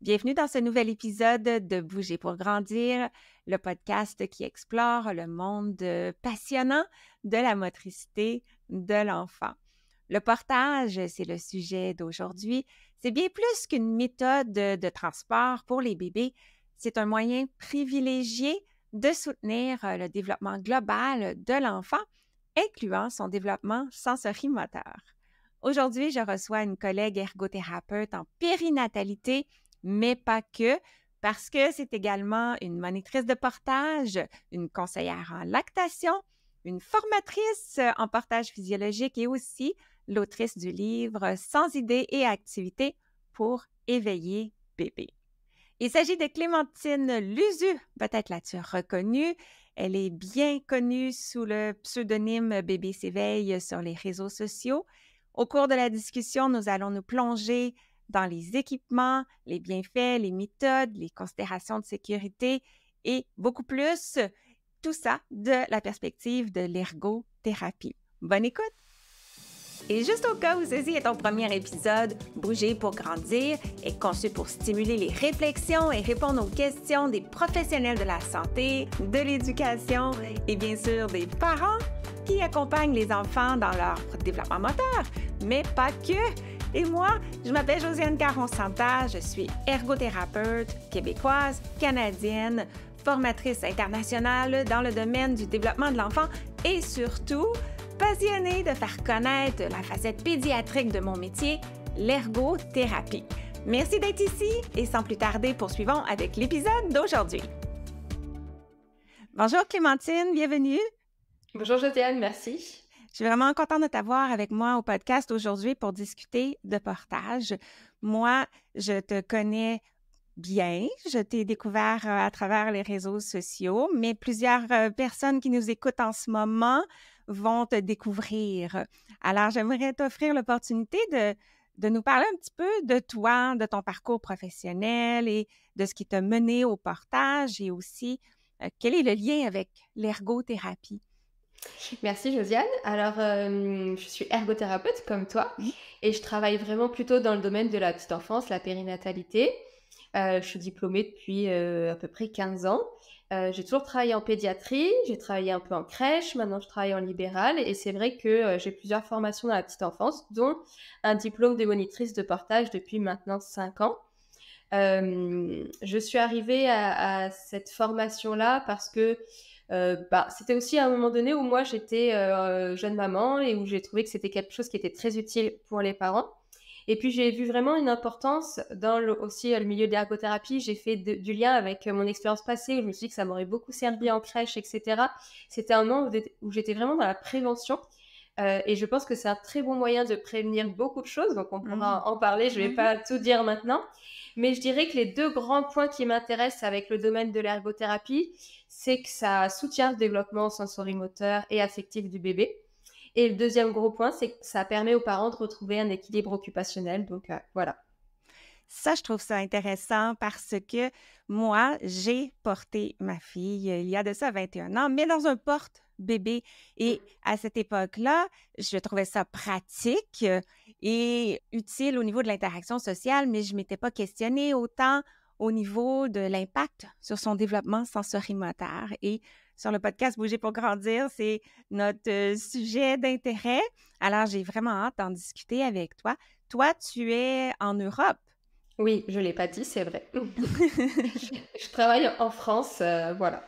Bienvenue dans ce nouvel épisode de Bouger pour grandir, le podcast qui explore le monde passionnant de la motricité de l'enfant. Le portage, c'est le sujet d'aujourd'hui. C'est bien plus qu'une méthode de transport pour les bébés. C'est un moyen privilégié de soutenir le développement global de l'enfant, incluant son développement sensorimoteur. Aujourd'hui, je reçois une collègue ergothérapeute en périnatalité, mais pas que, parce que c'est également une monitrice de portage, une conseillère en lactation, une formatrice en portage physiologique et aussi l'autrice du livre Sans idées et activités pour éveiller bébé. Il s'agit de Clémentine Luzu, peut-être l'as-tu reconnue. Elle est bien connue sous le pseudonyme Bébé s'éveille sur les réseaux sociaux. Au cours de la discussion, nous allons nous plonger dans les équipements, les bienfaits, les méthodes, les considérations de sécurité et beaucoup plus. Tout ça de la perspective de l'ergothérapie. Bonne écoute! Et juste au cas où ceci est ton premier épisode, Bouger pour grandir est conçu pour stimuler les réflexions et répondre aux questions des professionnels de la santé, de l'éducation et bien sûr des parents qui accompagnent les enfants dans leur développement moteur, mais pas que. Et moi, je m'appelle Josiane Caron-Santa, je suis ergothérapeute québécoise, canadienne, formatrice internationale dans le domaine du développement de l'enfant et surtout passionnée de faire connaître la facette pédiatrique de mon métier, l'ergothérapie. Merci d'être ici et sans plus tarder, poursuivons avec l'épisode d'aujourd'hui. Bonjour Clémentine, bienvenue. Bonjour Josiane, merci. Je suis vraiment contente de t'avoir avec moi au podcast aujourd'hui pour discuter de portage. Moi, je te connais bien, je t'ai découvert à travers les réseaux sociaux, mais plusieurs personnes qui nous écoutent en ce moment vont te découvrir. Alors, j'aimerais t'offrir l'opportunité de nous parler un petit peu de toi, de ton parcours professionnel et de ce qui t'a mené au portage et aussi quel est le lien avec l'ergothérapie. Merci Josiane. Alors, je suis ergothérapeute comme toi Mmh. et je travaille vraiment plutôt dans le domaine de la petite enfance, la périnatalité. Je suis diplômée depuis à peu près 15 ans. J'ai toujours travaillé en pédiatrie, j'ai travaillé un peu en crèche, maintenant je travaille en libéral et c'est vrai que j'ai plusieurs formations dans la petite enfance, dont un diplôme de monitrice de portage depuis maintenant 5 ans. Je suis arrivée à cette formation-là parce que c'était aussi à un moment donné où moi j'étais jeune maman et où j'ai trouvé que c'était quelque chose qui était très utile pour les parents. Et puis j'ai vu vraiment une importance dans aussi le milieu de l'ergothérapie. J'ai fait du lien avec mon expérience passée où je me suis dit que ça m'aurait beaucoup servi en crèche, etc. C'était un moment où j'étais vraiment dans la prévention. Et je pense que c'est un très bon moyen de prévenir beaucoup de choses, donc on pourra en parler, je ne vais pas tout dire maintenant. Mais je dirais que les deux grands points qui m'intéressent avec le domaine de l'ergothérapie, c'est que ça soutient le développement sensorimoteur et affectif du bébé. Et le deuxième gros point, c'est que ça permet aux parents de retrouver un équilibre occupationnel. Donc voilà. Ça, je trouve ça intéressant parce que moi, j'ai porté ma fille il y a de ça 21 ans, mais dans un porte-bébé. Et à cette époque-là, je trouvais ça pratique et utile au niveau de l'interaction sociale, mais je ne m'étais pas questionnée autant au niveau de l'impact sur son développement sensorimoteur. Et sur le podcast Bouger pour grandir, c'est notre sujet d'intérêt. Alors, j'ai vraiment hâte d'en discuter avec toi. Toi, tu es en Europe. Oui, je ne l'ai pas dit, c'est vrai. Je travaille en France, voilà.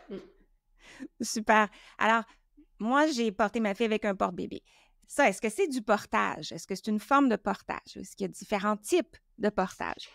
Super. Alors, moi, j'ai porté ma fille avec un porte-bébé. Ça, est-ce que c'est du portage? Est-ce que c'est une forme de portage? Est-ce qu'il y a différents types de portage?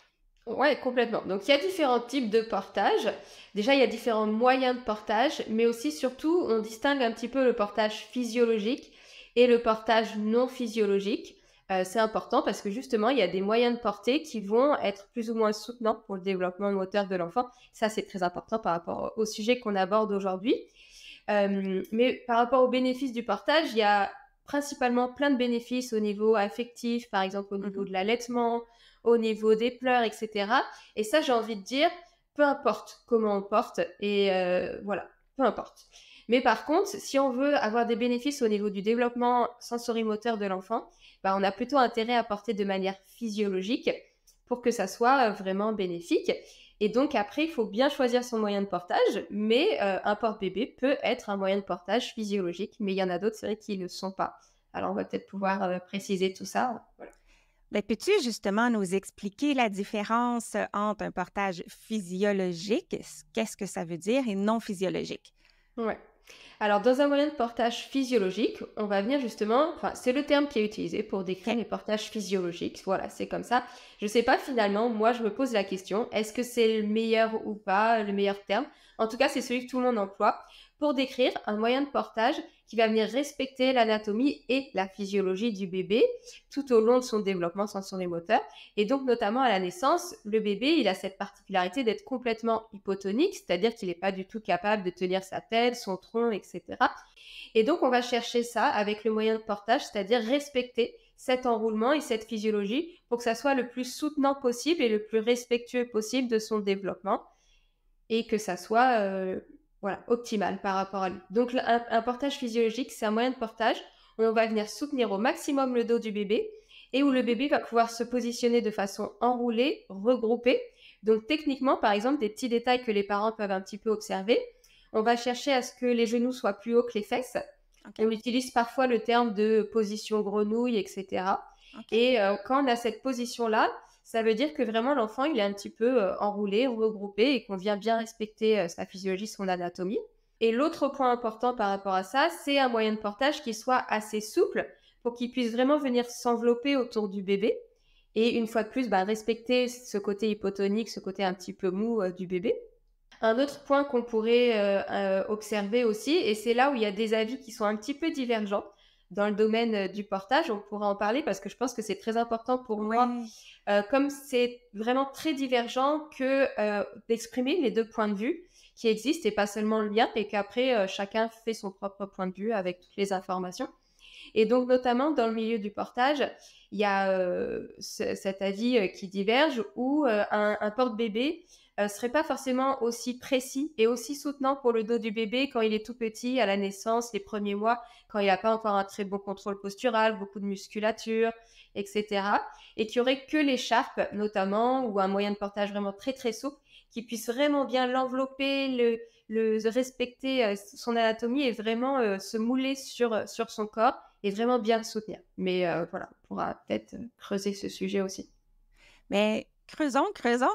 Ouais, complètement. Donc, il y a différents types de portage. Déjà, il y a différents moyens de portage, mais aussi, surtout, on distingue un petit peu le portage physiologique et le portage non physiologique. C'est important parce que justement, il y a des moyens de porter qui vont être plus ou moins soutenants pour le développement moteur de l'enfant. Ça, c'est très important par rapport au sujet qu'on aborde aujourd'hui. Mais par rapport aux bénéfices du portage, il y a principalement plein de bénéfices au niveau affectif, par exemple au niveau de l'allaitement, au niveau des pleurs, etc. Et ça, j'ai envie de dire, peu importe comment on porte, et voilà, peu importe. Mais par contre, si on veut avoir des bénéfices au niveau du développement sensorimoteur de l'enfant, on a plutôt intérêt à porter de manière physiologique pour que ça soit vraiment bénéfique. Et donc après, il faut bien choisir son moyen de portage, mais un porte-bébé peut être un moyen de portage physiologique, mais il y en a d'autres, c'est vrai, qui ne le sont pas. Alors, on va peut-être pouvoir préciser tout ça. Voilà. Ben, peux-tu justement nous expliquer la différence entre un portage physiologique, qu'est-ce que ça veut dire, et non physiologique? Ouais. Alors, dans un moyen de portage physiologique, on va venir justement, enfin, c'est le terme qui est utilisé pour décrire OK. les portages physiologiques. Voilà, c'est comme ça. Je sais pas finalement, moi, je me pose la question, est-ce que c'est le meilleur ou pas, le meilleur terme? En tout cas, c'est celui que tout le monde emploie pour décrire un moyen de portage qui va venir respecter l'anatomie et la physiologie du bébé tout au long de son développement sensoriel-moteur. Et donc, notamment à la naissance, le bébé, il a cette particularité d'être complètement hypotonique, c'est-à-dire qu'il n'est pas du tout capable de tenir sa tête, son tronc, etc. Et donc, on va chercher ça avec le moyen de portage, c'est-à-dire respecter cet enroulement et cette physiologie pour que ça soit le plus soutenant possible et le plus respectueux possible de son développement et que ça soit voilà, optimal par rapport à lui. Donc, un portage physiologique, c'est un moyen de portage où on va venir soutenir au maximum le dos du bébé et où le bébé va pouvoir se positionner de façon enroulée, regroupée. Donc, techniquement, par exemple, des petits détails que les parents peuvent un petit peu observer. On va chercher à ce que les genoux soient plus hauts que les fesses. OK. On utilise parfois le terme de position grenouille, etc. OK. Et quand on a cette position-là, ça veut dire que vraiment l'enfant, il est un petit peu enroulé, regroupé et qu'on vient bien respecter sa physiologie, son anatomie. Et l'autre point important par rapport à ça, c'est un moyen de portage qui soit assez souple pour qu'il puisse vraiment venir s'envelopper autour du bébé. Et une fois de plus, respecter ce côté hypotonique, ce côté un petit peu mou du bébé. Un autre point qu'on pourrait observer aussi, et c'est là où il y a des avis qui sont un petit peu divergents dans le domaine du portage, on pourra en parler parce que je pense que c'est très important pour moi, Oui. comme c'est vraiment très divergent, que d'exprimer les deux points de vue qui existent et pas seulement le mien, et qu'après chacun fait son propre point de vue avec toutes les informations. Et donc notamment dans le milieu du portage, il y a cet avis qui diverge où un porte-bébé serait pas forcément aussi précis et aussi soutenant pour le dos du bébé quand il est tout petit, à la naissance, les premiers mois, quand il n'a pas encore un très bon contrôle postural, beaucoup de musculature, etc. Et qu'il n'y aurait que l'écharpe notamment, ou un moyen de portage vraiment très très souple, qui puisse vraiment bien l'envelopper, le respecter son anatomie et vraiment se mouler sur son corps et vraiment bien le soutenir. Mais voilà, on pourra peut-être creuser ce sujet aussi. Mais creusons, creusons.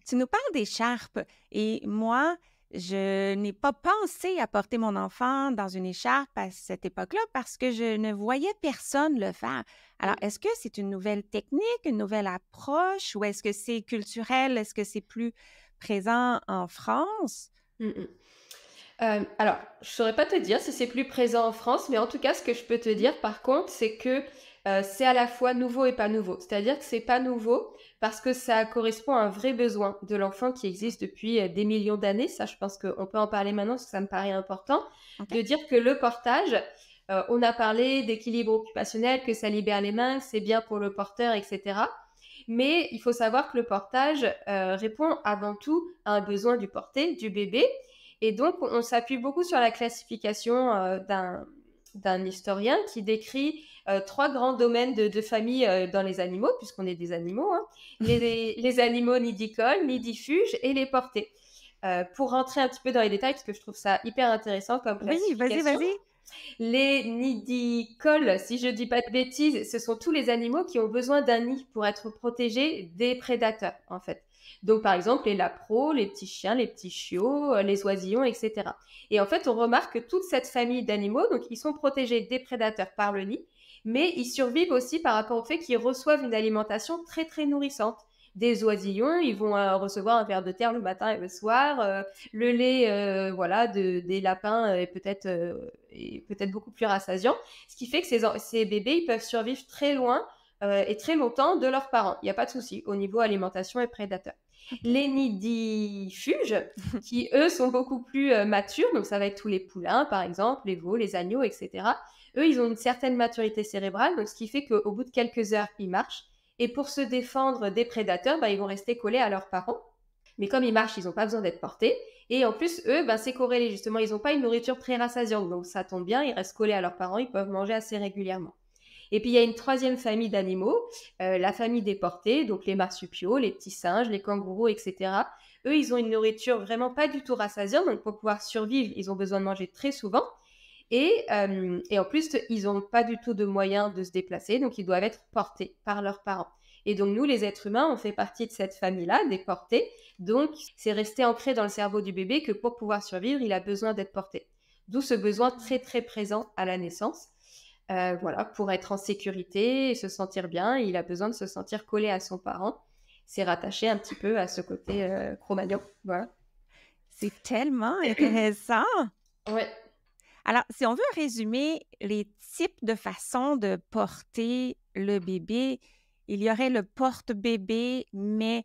Tu nous parles d'écharpe et moi, je n'ai pas pensé à porter mon enfant dans une écharpe à cette époque-là parce que je ne voyais personne le faire. Alors, est-ce que c'est une nouvelle technique, une nouvelle approche ou est-ce que c'est culturel? Est-ce que c'est plus présent en France? Mm, mm. Alors, je saurais pas te dire si c'est plus présent en France, mais en tout cas, ce que je peux te dire, par contre, c'est que c'est à la fois nouveau et pas nouveau. C'est-à-dire que c'est pas nouveau parce que ça correspond à un vrai besoin de l'enfant qui existe depuis des millions d'années. Ça, je pense qu'on peut en parler maintenant parce que ça me paraît important. OK. De dire que le portage, on a parlé d'équilibre occupationnel, que ça libère les mains, que c'est bien pour le porteur, etc. Mais il faut savoir que le portage répond avant tout à un besoin du porté, du bébé. Et donc, on s'appuie beaucoup sur la classification d'un historien qui décrit 3 grands domaines de famille dans les animaux, puisqu'on est des animaux, hein. Les animaux nidicoles, nidifuges et les portés. Pour rentrer un petit peu dans les détails, parce que je trouve ça hyper intéressant comme Oui, vas-y, classification. vas-y. Les nidicoles, si je ne dis pas de bêtises, ce sont tous les animaux qui ont besoin d'un nid pour être protégés des prédateurs, en fait. Donc, par exemple, les lapros, les petits chiens, les petits chiots, les oisillons, etc. Et en fait, on remarque que toute cette famille d'animaux, donc, ils sont protégés des prédateurs par le nid, mais ils survivent aussi par rapport au fait qu'ils reçoivent une alimentation très, très nourrissante. Des oisillons, ils vont recevoir un ver de terre le matin et le soir. Le lait, voilà, des lapins est peut-être beaucoup plus rassasiant. Ce qui fait que ces bébés, ils peuvent survivre très loin et très longtemps de leurs parents. Il n'y a pas de souci au niveau alimentation et prédateurs. Les nidifuges, qui eux sont beaucoup plus matures, donc ça va être tous les poulains par exemple, les veaux, les agneaux, etc. Eux, ils ont une certaine maturité cérébrale, donc ce qui fait qu'au bout de quelques heures, ils marchent. Et pour se défendre des prédateurs, ils vont rester collés à leurs parents. Mais comme ils marchent, ils n'ont pas besoin d'être portés. Et en plus, eux, c'est corrélé justement. Ils n'ont pas une nourriture très rassasiante. Donc ça tombe bien, ils restent collés à leurs parents, ils peuvent manger assez régulièrement. Et puis, il y a une troisième famille d'animaux, la famille des portées, donc les marsupiaux, les petits singes, les kangourous, etc. Eux, ils ont une nourriture vraiment pas du tout rassasiante, donc pour pouvoir survivre, ils ont besoin de manger très souvent. Et en plus, ils n'ont pas du tout de moyens de se déplacer, donc ils doivent être portés par leurs parents. Et donc nous, les êtres humains, on fait partie de cette famille-là, des portés. Donc c'est resté ancré dans le cerveau du bébé que pour pouvoir survivre, il a besoin d'être porté. D'où ce besoin très très présent à la naissance. Voilà, pour être en sécurité et se sentir bien, il a besoin de se sentir collé à son parent. C'est rattaché un petit peu à ce côté Cro-Magnon. Voilà. C'est tellement intéressant. Ouais. Alors, si on veut résumer les types de façons de porter le bébé, il y aurait le porte-bébé, mais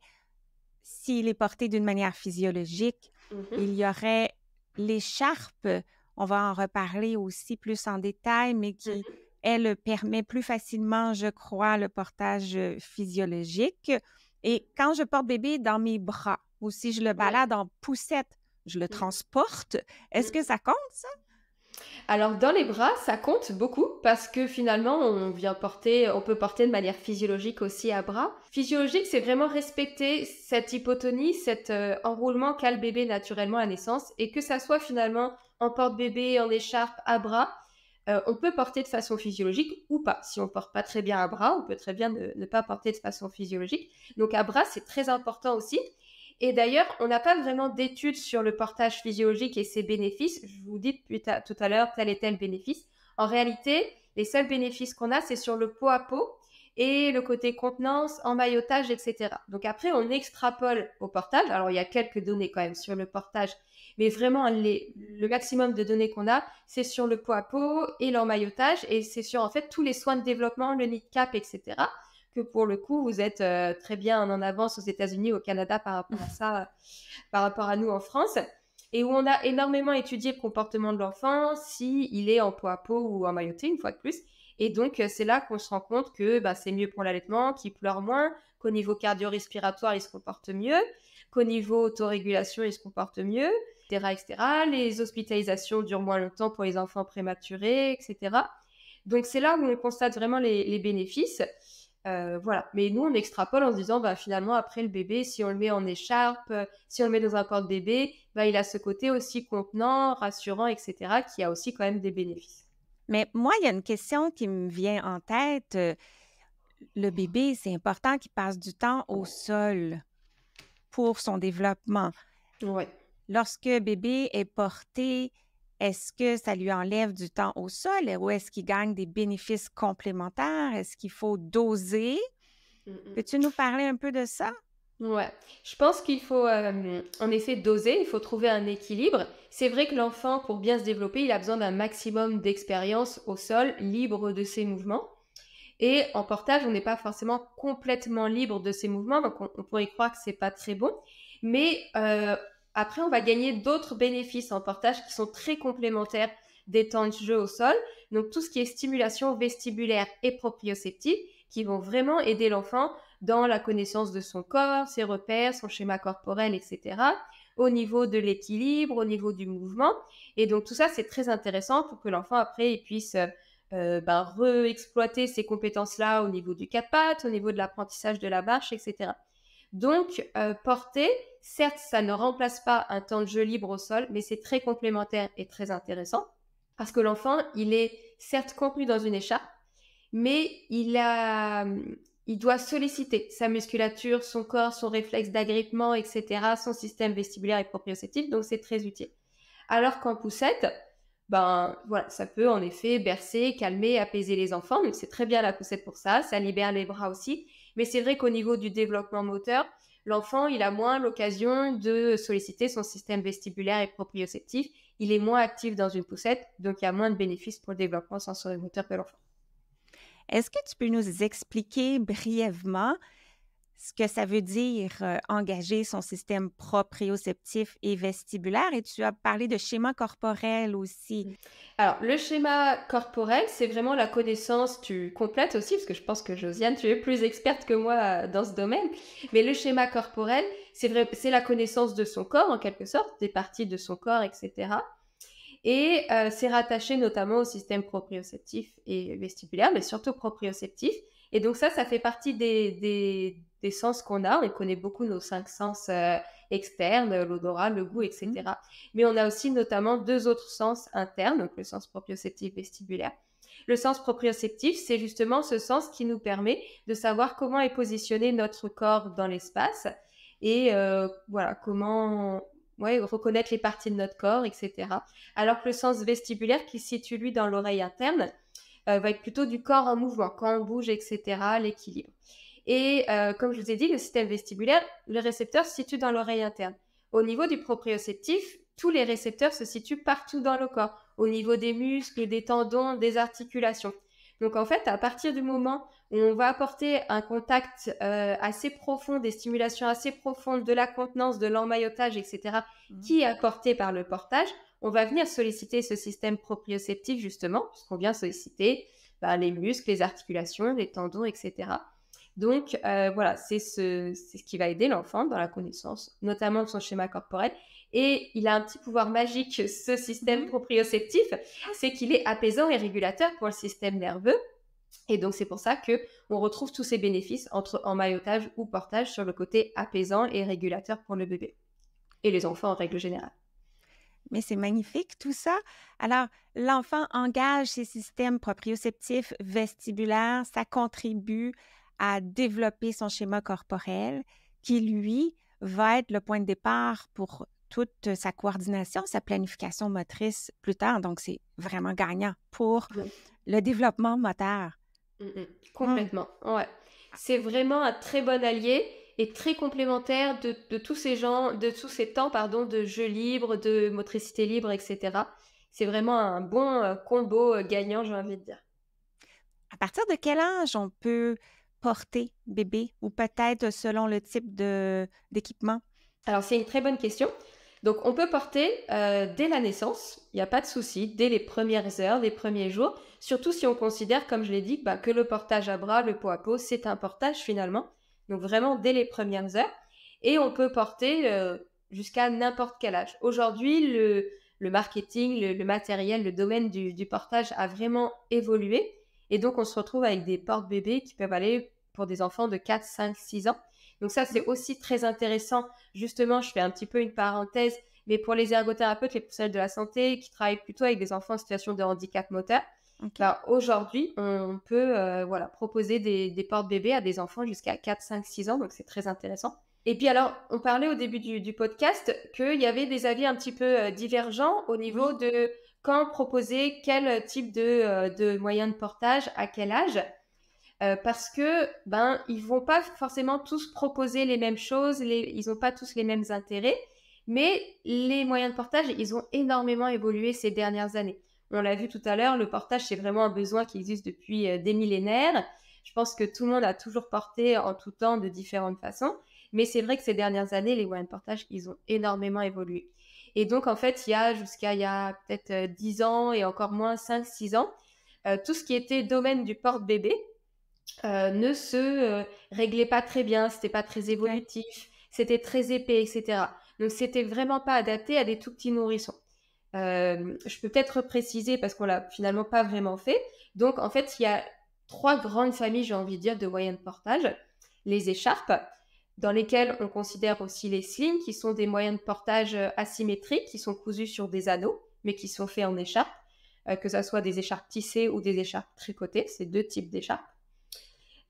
s'il est porté d'une manière physiologique, il y aurait l'écharpe, on va en reparler aussi plus en détail, mais qui, elle, permet plus facilement, je crois, le portage physiologique. Et quand je porte bébé dans mes bras, ou si je le balade en poussette, je le transporte. Est-ce que ça compte, ça? Alors, dans les bras, ça compte beaucoup parce que finalement, on peut porter de manière physiologique aussi à bras. Physiologique, c'est vraiment respecter cette hypotonie, cet enroulement qu'a le bébé naturellement à naissance et que ça soit finalement en porte-bébé, en écharpe, à bras, on peut porter de façon physiologique ou pas. Si on porte pas très bien à bras, on peut très bien ne pas porter de façon physiologique. Donc, à bras, c'est très important aussi. Et d'ailleurs, on n'a pas vraiment d'études sur le portage physiologique et ses bénéfices. Je vous dis tout à l'heure tel et tel bénéfice. En réalité, les seuls bénéfices qu'on a, c'est sur le pot à pot et le côté contenance, emmaillotage, etc. Donc après, on extrapole au portage. Alors, il y a quelques données quand même sur le portage, mais vraiment, le maximum de données qu'on a, c'est sur le pot à pot et l'emmaillotage et c'est sur en fait tous les soins de développement, le nid cap, etc. Que pour le coup, vous êtes très bien en avance aux États-Unis, au Canada par rapport à ça, par rapport à nous en France, et où on a énormément étudié le comportement de l'enfant, s'il est en pot à pot ou en mailloté, une fois de plus. Et donc, c'est là qu'on se rend compte que c'est mieux pour l'allaitement, qu'il pleure moins, qu'au niveau cardio-respiratoire, il se comporte mieux, qu'au niveau autorégulation, il se comporte mieux, etc., etc. Les hospitalisations durent moins longtemps pour les enfants prématurés, etc. Donc, c'est là où on constate vraiment les bénéfices. Voilà. Mais nous, on extrapole en se disant, finalement, après le bébé, si on le met en écharpe, si on le met dans un porte-bébé, il a ce côté aussi contenant, rassurant, etc., qui a aussi quand même des bénéfices. Mais moi, il y a une question qui me vient en tête. Le bébé, c'est important qu'il passe du temps au sol pour son développement. Ouais. Lorsque bébé est porté, est-ce que ça lui enlève du temps au sol ou est-ce qu'il gagne des bénéfices complémentaires? Est-ce qu'il faut doser? Peux-tu nous parler un peu de ça? Ouais, je pense qu'il faut en effet doser, il faut trouver un équilibre. C'est vrai que l'enfant, pour bien se développer, il a besoin d'un maximum d'expérience au sol, libre de ses mouvements. Et en portage, on n'est pas forcément complètement libre de ses mouvements, donc on pourrait croire que c'est pas très bon. Mais après, on va gagner d'autres bénéfices en portage qui sont très complémentaires des temps de jeu au sol. Donc tout ce qui est stimulation vestibulaire et proprioceptive, qui vont vraiment aider l'enfant dans la connaissance de son corps, ses repères, son schéma corporel, etc., au niveau de l'équilibre, au niveau du mouvement. Et donc tout ça, c'est très intéressant pour que l'enfant, après, il puisse re-exploiter ces compétences-là au niveau du quatre pattes, au niveau de l'apprentissage de la marche, etc. Donc, porter, certes, ça ne remplace pas un temps de jeu libre au sol, mais c'est très complémentaire et très intéressant parce que l'enfant, il est certes contenu dans une écharpe, mais il doit solliciter sa musculature, son corps, son réflexe d'agrippement, etc., son système vestibulaire et proprioceptif, donc c'est très utile. Alors qu'en poussette, voilà, ça peut en effet bercer, calmer, apaiser les enfants, donc c'est très bien la poussette pour ça, ça libère les bras aussi, mais c'est vrai qu'au niveau du développement moteur, l'enfant, il a moins l'occasion de solliciter son système vestibulaire et proprioceptif, il est moins actif dans une poussette, donc il y a moins de bénéfices pour le développement sensorimoteur que l'enfant. Est-ce que tu peux nous expliquer brièvement ce que ça veut dire engager son système proprioceptif et vestibulaire? Et tu as parlé de schéma corporel aussi. Alors, le schéma corporel, c'est vraiment la connaissance, tu complètes aussi, parce que je pense que Josiane, tu es plus experte que moi dans ce domaine, mais le schéma corporel, c'est la connaissance de son corps, en quelque sorte, des parties de son corps, etc. Et c'est rattaché notamment au système proprioceptif et vestibulaire, mais surtout proprioceptif. Et donc ça fait partie des sens qu'on a. On connaît beaucoup nos 5 sens externes, l'odorat, le goût, etc. Mais on a aussi notamment 2 autres sens internes, donc le sens proprioceptif vestibulaire. Le sens proprioceptif, c'est justement ce sens qui nous permet de savoir comment est positionné notre corps dans l'espace et voilà, comment reconnaître les parties de notre corps, etc. Alors que le sens vestibulaire, qui se situe lui dans l'oreille interne, va être plutôt du corps en mouvement, quand on bouge, etc., l'équilibre. Et comme je vous ai dit, le système vestibulaire, le récepteur se situe dans l'oreille interne. Au niveau du proprioceptif, tous les récepteurs se situent partout dans le corps, au niveau des muscles, des tendons, des articulations. Donc en fait, à partir du moment où on va apporter un contact assez profond, des stimulations assez profondes, de la contenance, de l'emmaillotage, etc., qui est apporté par le portage, on va venir solliciter ce système proprioceptif justement, puisqu'on vient solliciter les muscles, les articulations, les tendons, etc. Donc voilà, c'est ce qui va aider l'enfant dans la connaissance, notamment de son schéma corporel. Et il a un petit pouvoir magique, ce système proprioceptif, c'est qu'il est apaisant et régulateur pour le système nerveux. Et donc, c'est pour ça qu'on retrouve tous ces bénéfices entre emmaillotage ou portage sur le côté apaisant et régulateur pour le bébé et les enfants en règle générale. Mais c'est magnifique tout ça. Alors, l'enfant engage ses systèmes proprioceptifs vestibulaires, ça contribue à développer son schéma corporel qui, lui, va être le point de départ pour toute sa coordination, sa planification motrice plus tard. Donc, c'est vraiment gagnant pour le développement moteur. Complètement, ouais. C'est vraiment un très bon allié et très complémentaire de tous ces gens, de tous ces temps, de jeu libre, de motricité libre, etc. C'est vraiment un bon combo gagnant, j'ai envie de dire. À partir de quel âge on peut porter bébé ou peut-être selon le type d'équipement? Alors, c'est une très bonne question. Donc, on peut porter dès la naissance, il n'y a pas de souci, dès les premières heures, les premiers jours, surtout si on considère, comme je l'ai dit, que le portage à bras, le pot à pot, c'est un portage finalement. Donc, vraiment dès les premières heures. Et on peut porter jusqu'à n'importe quel âge. Aujourd'hui, le marketing, le matériel, le domaine du portage a vraiment évolué. Et donc, on se retrouve avec des porte-bébés qui peuvent aller pour des enfants de 4, 5, 6 ans. Donc ça, c'est aussi très intéressant. Justement, je fais un petit peu une parenthèse, mais pour les ergothérapeutes, les professionnels de la santé qui travaillent plutôt avec des enfants en situation de handicap moteur, aujourd'hui, on peut proposer des porte-bébés à des enfants jusqu'à 4, 5, 6 ans. Donc, c'est très intéressant. Et puis alors, on parlait au début du podcast qu'il y avait des avis un petit peu divergents au niveau de quand proposer quel type de moyen de portage, à quel âge. Parce que ils vont pas forcément tous proposer les mêmes choses, ils n'ont pas tous les mêmes intérêts, mais les moyens de portage, ils ont énormément évolué ces dernières années. On l'a vu tout à l'heure, le portage, c'est vraiment un besoin qui existe depuis des millénaires. Je pense que tout le monde a toujours porté en tout temps de différentes façons, mais c'est vrai que ces dernières années, les moyens de portage, ils ont énormément évolué. Et donc, en fait, il y a peut-être 10 ans et encore moins 5, 6 ans, tout ce qui était domaine du porte-bébé, ne se réglait pas très bien, c'était pas très évolutif, c'était très épais, etc. Donc, c'était vraiment pas adapté à des tout petits nourrissons. Je peux peut-être préciser parce qu'on l'a finalement pas vraiment fait. Donc, en fait, il y a 3 grandes familles, j'ai envie de dire, de moyens de portage. Les écharpes, dans lesquelles on considère aussi les slings, qui sont des moyens de portage asymétriques, qui sont cousus sur des anneaux, mais qui sont faits en écharpe, que ce soit des écharpes tissées ou des écharpes tricotées, c'est 2 types d'écharpes.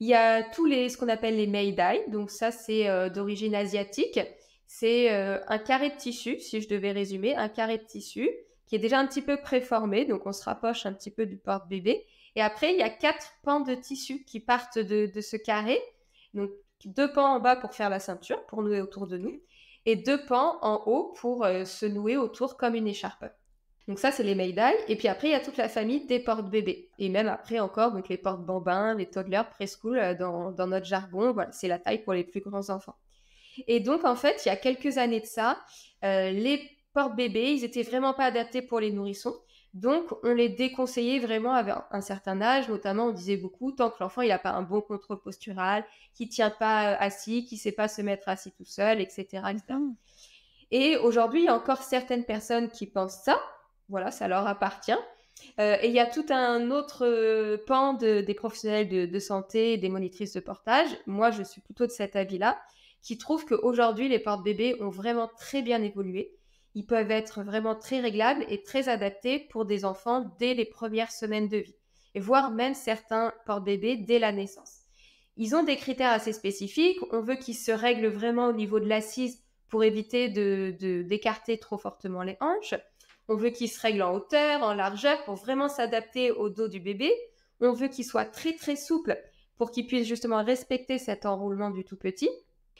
Il y a ce qu'on appelle les meidai, donc ça c'est d'origine asiatique. C'est un carré de tissu, si je devais résumer, un carré de tissu qui est déjà un petit peu préformé, donc on se rapproche un petit peu du porte-bébé. Et après, il y a 4 pans de tissu qui partent de ce carré. Donc 2 pans en bas pour faire la ceinture, pour nouer autour de nous, et 2 pans en haut pour se nouer autour comme une écharpe. Donc ça, c'est les meidai. Et puis après, il y a toute la famille des porte-bébés. Et même après encore, donc les porte-bambins, les toddlers, preschool, dans notre jargon, voilà, c'est la taille pour les plus grands enfants. Et donc, en fait, il y a quelques années de ça, les porte-bébés, ils étaient vraiment pas adaptés pour les nourrissons. Donc, on les déconseillait vraiment à un certain âge. Notamment, on disait beaucoup, tant que l'enfant, il n'a pas un bon contrôle postural, qu'il ne tient pas assis, qu'il ne sait pas se mettre assis tout seul, etc. etc. Et aujourd'hui, il y a encore certaines personnes qui pensent ça. Voilà, ça leur appartient. Et il y a tout un autre pan des professionnels de santé, des monitrices de portage. Moi, je suis plutôt de cet avis-là, qui trouve qu'aujourd'hui, les porte-bébés ont vraiment très bien évolué. Ils peuvent être vraiment très réglables et très adaptés pour des enfants dès les premières semaines de vie, et voire même certains porte-bébés dès la naissance. Ils ont des critères assez spécifiques. On veut qu'ils se règlent vraiment au niveau de l'assise pour éviter d'écarter trop fortement les hanches. On veut qu'ils se règlent en hauteur, en largeur, pour vraiment s'adapter au dos du bébé. On veut qu'ils soient très très souples pour qu'ils puissent justement respecter cet enroulement du tout petit.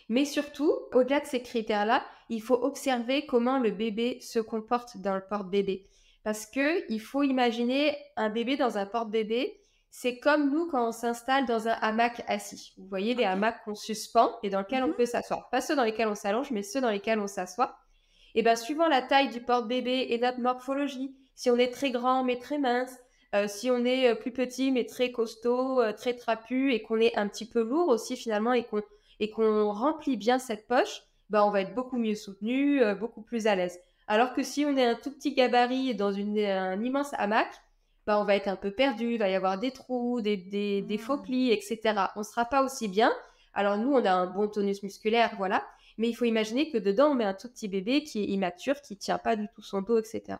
Mais surtout, au-delà de ces critères-là, il faut observer comment le bébé se comporte dans le porte-bébé. Parce qu'il faut imaginer un bébé dans un porte-bébé, c'est comme nous quand on s'installe dans un hamac assis. Vous voyez les hamacs qu'on suspend et dans lesquels on peut s'asseoir. Pas ceux dans lesquels on s'allonge, mais ceux dans lesquels on s'assoit. Et bien, suivant la taille du porte-bébé et notre morphologie, si on est très grand mais très mince, si on est plus petit mais très costaud, très trapu et qu'on est un petit peu lourd aussi finalement et qu'on remplit bien cette poche, ben on va être beaucoup mieux soutenu, beaucoup plus à l'aise. Alors que si on est un tout petit gabarit dans un immense hamac, ben on va être un peu perdu, il va y avoir des trous, des faux plis, etc. On ne sera pas aussi bien. Alors nous, on a un bon tonus musculaire, voilà. Mais il faut imaginer que dedans, on met un tout petit bébé qui est immature, qui ne tient pas du tout son dos, etc.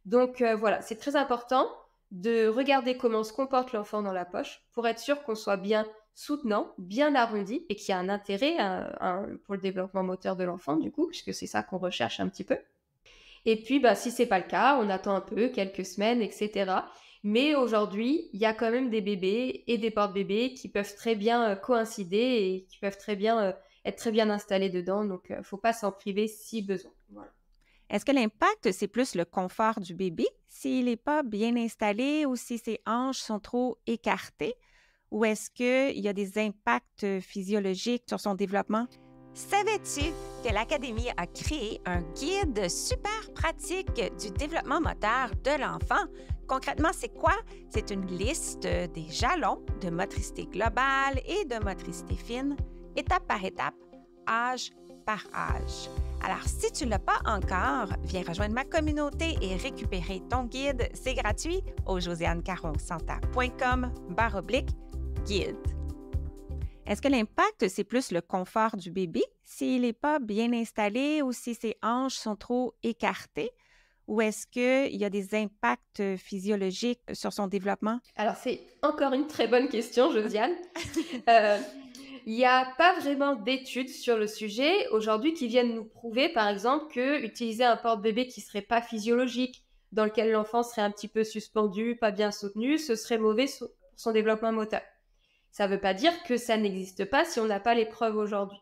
Donc voilà, c'est très important de regarder comment se comporte l'enfant dans la poche pour être sûr qu'on soit bien soutenant, bien arrondi et qu'il y a un intérêt pour le développement moteur de l'enfant, du coup, puisque c'est ça qu'on recherche un petit peu. Et puis, si ce n'est pas le cas, on attend un peu, quelques semaines, etc. Mais aujourd'hui, il y a quand même des bébés et des porte-bébés qui peuvent très bien coïncider et qui peuvent très bien être très bien installés dedans. Donc, il ne faut pas s'en priver si besoin. Voilà. Est-ce que l'impact, c'est plus le confort du bébé s'il n'est pas bien installé ou si ses hanches sont trop écartées? Ou est-ce qu'il y a des impacts physiologiques sur son développement? Savais-tu que l'Académie a créé un guide super pratique du développement moteur de l'enfant? Concrètement, c'est quoi? C'est une liste des jalons de motricité globale et de motricité fine, étape par étape, âge par âge. Alors, si tu ne l'as pas encore, viens rejoindre ma communauté et récupérer ton guide. C'est gratuit au josianecaron-santa.com/guide. Est-ce que l'impact, c'est plus le confort du bébé s'il n'est pas bien installé ou si ses hanches sont trop écartées? Ou est-ce qu'il y a des impacts physiologiques sur son développement? Alors, c'est encore une très bonne question, Josiane. Il n'y a pas vraiment d'études sur le sujet aujourd'hui qui viennent nous prouver, par exemple, que utiliser un porte-bébé qui ne serait pas physiologique, dans lequel l'enfant serait un petit peu suspendu, pas bien soutenu, ce serait mauvais pour son développement moteur. Ça ne veut pas dire que ça n'existe pas si on n'a pas les preuves aujourd'hui.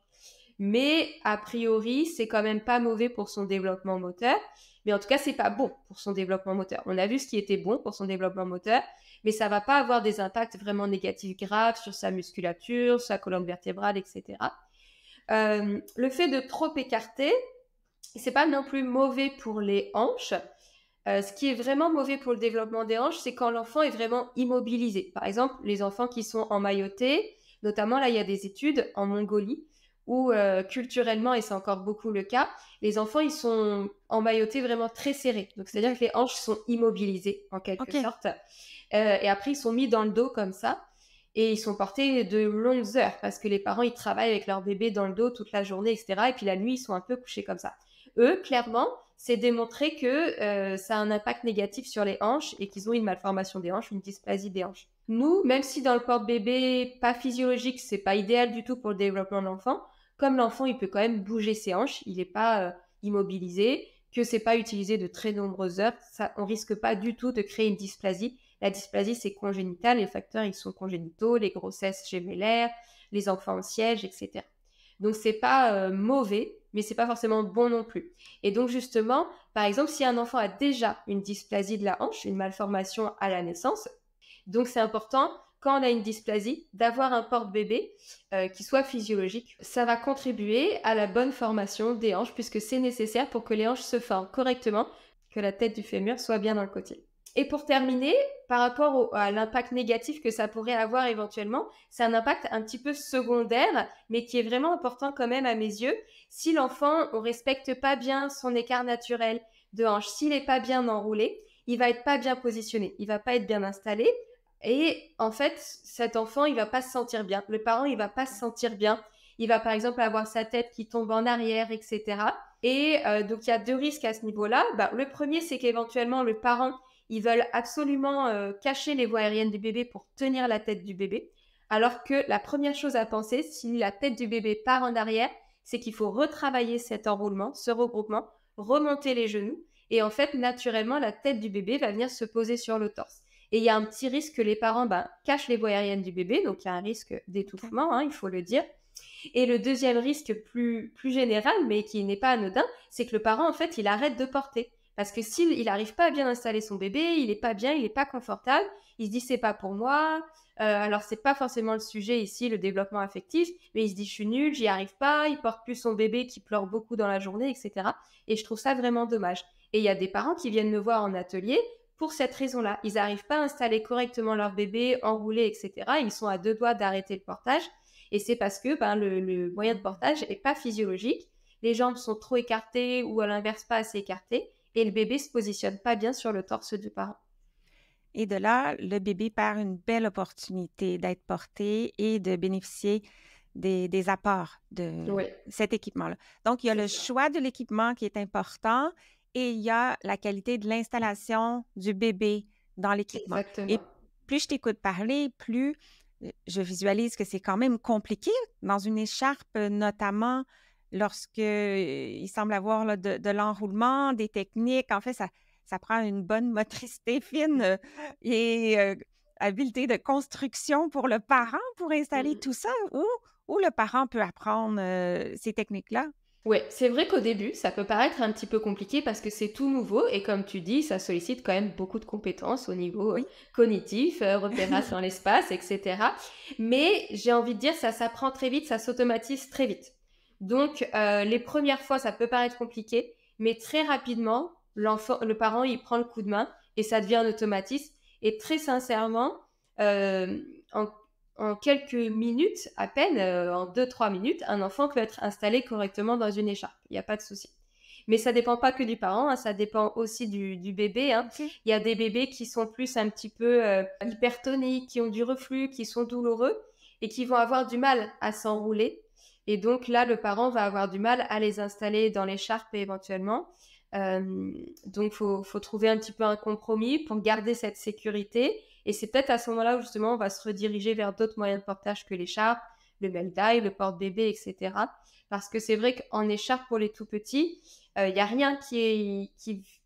Mais a priori, c'est quand même pas mauvais pour son développement moteur. Mais en tout cas, c'est pas bon pour son développement moteur. On a vu ce qui était bon pour son développement moteur, mais ça va pas avoir des impacts vraiment négatifs graves sur sa musculature, sa colonne vertébrale, etc. Le fait de trop écarter, c'est pas non plus mauvais pour les hanches. Ce qui est vraiment mauvais pour le développement des hanches, c'est quand l'enfant est vraiment immobilisé. Par exemple, les enfants qui sont emmaillotés, notamment là, il y a des études en Mongolie où culturellement, et c'est encore beaucoup le cas, les enfants, ils sont emmaillotés vraiment très serrés. Donc, c'est-à-dire que les hanches sont immobilisées en quelque sorte. Et après, ils sont mis dans le dos comme ça. Et ils sont portés de longues heures parce que les parents, ils travaillent avec leur bébé dans le dos toute la journée, etc. Et puis la nuit, ils sont un peu couchés comme ça. Eux, clairement, c'est démontré que ça a un impact négatif sur les hanches et qu'ils ont une malformation des hanches, une dysplasie des hanches. Nous, même si dans le porte-bébé pas physiologique, c'est pas idéal du tout pour le développement de l'enfant, comme l'enfant, il peut quand même bouger ses hanches, il n'est pas immobilisé, que c'est pas utilisé de très nombreuses heures, ça, on risque pas du tout de créer une dysplasie. La dysplasie, c'est congénital, les facteurs, ils sont congénitaux, les grossesses gémellaires, les enfants en siège, etc. Donc, c'est pas mauvais, mais c'est pas forcément bon non plus. Et donc, justement, par exemple, si un enfant a déjà une dysplasie de la hanche, une malformation à la naissance, donc c'est important, quand on a une dysplasie, d'avoir un porte-bébé qui soit physiologique. Ça va contribuer à la bonne formation des hanches, puisque c'est nécessaire pour que les hanches se forment correctement, que la tête du fémur soit bien dans le côté. Et pour terminer, par rapport à l'impact négatif que ça pourrait avoir éventuellement, c'est un impact un petit peu secondaire, mais qui est vraiment important quand même à mes yeux. Si l'enfant, on respecte pas bien son écart naturel, de hanche, s'il n'est pas bien enroulé, il va être pas bien positionné, il va pas être bien installé. Et en fait, cet enfant, il va pas se sentir bien. Le parent, il va pas se sentir bien. Il va par exemple avoir sa tête qui tombe en arrière, etc. Et donc, il y a 2 risques à ce niveau-là. Le premier, c'est qu'éventuellement, le parent, ils veulent absolument cacher les voies aériennes du bébé pour tenir la tête du bébé. Alors que la première chose à penser, si la tête du bébé part en arrière, c'est qu'il faut retravailler cet enroulement, ce regroupement, remonter les genoux. Et en fait, naturellement, la tête du bébé va venir se poser sur le torse. Et il y a un petit risque que les parents cachent les voies aériennes du bébé, donc il y a un risque d'étouffement, il faut le dire. Et le deuxième risque plus général, mais qui n'est pas anodin, c'est que le parent, en fait, il arrête de porter. Parce que s'il n'arrive pas à bien installer son bébé, il n'est pas bien, il n'est pas confortable, il se dit c'est pas pour moi. Alors c'est pas forcément le sujet ici, le développement affectif, mais il se dit je suis nul, j'y arrive pas, il porte plus son bébé qui pleure beaucoup dans la journée, etc. Et je trouve ça vraiment dommage. Et il y a des parents qui viennent me voir en atelier pour cette raison-là. Ils n'arrivent pas à installer correctement leur bébé, enrouler, etc. Ils sont à 2 doigts d'arrêter le portage. Et c'est parce que le moyen de portage n'est pas physiologique. Les jambes sont trop écartées ou à l'inverse pas assez écartées. Et le bébé ne se positionne pas bien sur le torse du parent. Et de là, le bébé perd une belle opportunité d'être porté et de bénéficier des apports de Oui, cet équipement-là. Donc, il y a c'est le ça. choix de l'équipement qui est important et il y a la qualité de l'installation du bébé dans l'équipement. Et Exactement. plus je t'écoute parler, plus je visualise que c'est quand même compliqué dans une écharpe, notamment lorsque il semble avoir là, de l'enroulement, des techniques. En fait, ça prend une bonne motricité fine et habileté de construction pour le parent pour installer tout ça ou le parent peut apprendre ces techniques-là. Ouais, c'est vrai qu'au début, ça peut paraître un petit peu compliqué parce que c'est tout nouveau et comme tu dis, ça sollicite quand même beaucoup de compétences au niveau Oui, cognitif, repérage dans l'espace, etc. Mais j'ai envie de dire, ça s'apprend très vite, ça s'automatise très vite. Donc, les premières fois, ça peut paraître compliqué, mais très rapidement, le parent, il prend le coup de main et ça devient un automatisme. Et très sincèrement, euh, en en quelques minutes, à peine, en 2-3 minutes, un enfant peut être installé correctement dans une écharpe. Il n'y a pas de souci. Mais ça dépend pas que du parent, ça dépend aussi du bébé. OK. Il y a des bébés qui sont plus un petit peu hypertoniques, qui ont du reflux, qui sont douloureux et qui vont avoir du mal à s'enrouler. Et donc là, le parent va avoir du mal à les installer dans l'écharpe éventuellement. Donc, faut trouver un petit peu un compromis pour garder cette sécurité. Et c'est peut-être à ce moment-là où justement on va se rediriger vers d'autres moyens de portage que l'écharpe, le meldail, le porte-bébé, etc. Parce que c'est vrai qu'en écharpe pour les tout petits, il n'y a rien qui